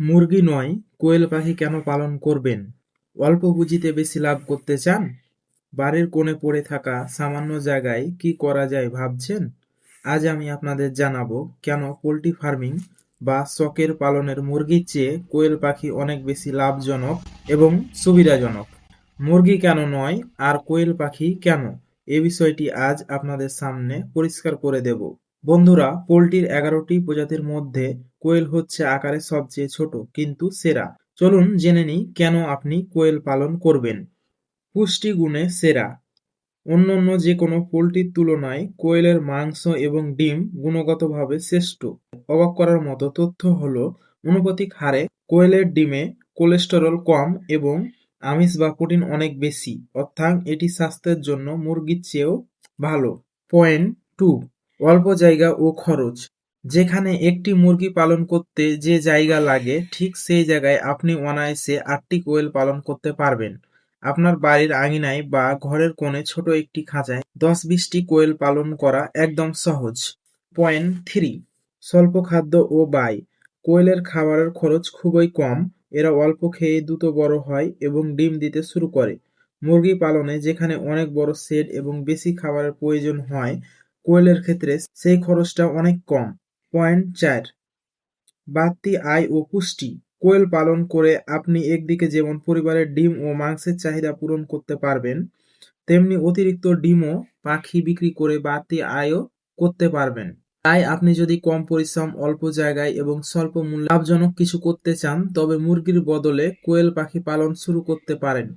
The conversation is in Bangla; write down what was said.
মুরগি নয়, কোয়েল পাখি কেন পালন করবেন? অল্প পুঁজিতে বেশি লাভ করতে চান? বাড়ির কোণে পড়ে থাকা সামান্য জায়গায় কি করা যায় ভাবছেন? আজ আমি আপনাদের জানাবো কেন পোল্ট্রি ফার্মিং বা শখের পালনের মুরগির চেয়ে কোয়েল পাখি অনেক বেশি লাভজনক এবং সুবিধাজনক। মুরগি কেন নয় আর কোয়েল পাখি কেন, এ বিষয়টি আজ আপনাদের সামনে পরিষ্কার করে দেব। বন্ধুরা, পোল্ট্রির ১১টি প্রজাতির মধ্যে কোয়েল হচ্ছে আকারে সবচেয়ে ছোট কিন্তু সেরা। চলুন জেনে নিই কেন আপনি কোয়েল পালন করবেন। পুষ্টি গুণে সেরা। অন্যান্য যেকোনো পোল্ট্রির তুলনায় কোয়েলের মাংস এবং ডিম গুণগতভাবে শ্রেষ্ঠ। অবাক করার মতো তথ্য হলো, আনুপাতিক হারে কোয়েলের ডিমে কোলেস্টেরল কম এবং আমিষ বা প্রোটিন অনেক বেশি, অর্থাৎ এটি স্বাস্থ্যের জন্য মুরগির চেয়েও ভালো। পয়েন্ট টু, অল্প জায়গা ও খরচ। যেখানে একটি মুরগি পালন করতে যে জায়গা লাগে ঠিক সেই জায়গায় আপনি অনায়াসে ৮টি কোয়েল পালন করতে পারবেন। আপনার বাড়ির আঙিনায় বা ঘরের কোণে ছোট একটি খাঁচায় ১০-২০টি কোয়েল পালন করা একদম সহজ। পয়েন্ট থ্রি, স্বল্প খাদ্য ও ব্যয়। কোয়েলের খাবারের খরচ খুবই কম। এরা অল্প খেয়ে দ্রুত বড় হয় এবং ডিম দিতে শুরু করে। মুরগি পালনে যেখানে অনেক বড় শেড এবং বেশি খাবারের প্রয়োজন হয়, কোয়েলের ক্ষেত্রে সেই খরচটা অনেক কম। পয়েন্ট চার, বাড়তি আয় ও পুষ্টি। কোয়েল পালন করে আপনি একদিকে যেমন পরিবারের ডিম ও মাংসের চাহিদা পূরণ করতে পারবেন, তেমনি অতিরিক্ত ডিমও পাখি বিক্রি করে বাড়তি আয়ও করতে পারবেন। তাই আপনি যদি কম পরিশ্রম, অল্প জায়গায় এবং স্বল্প মূল্যে লাভজনক কিছু করতে চান, তবে মুরগির বদলে কোয়েল পাখি পালন শুরু করতে পারেন।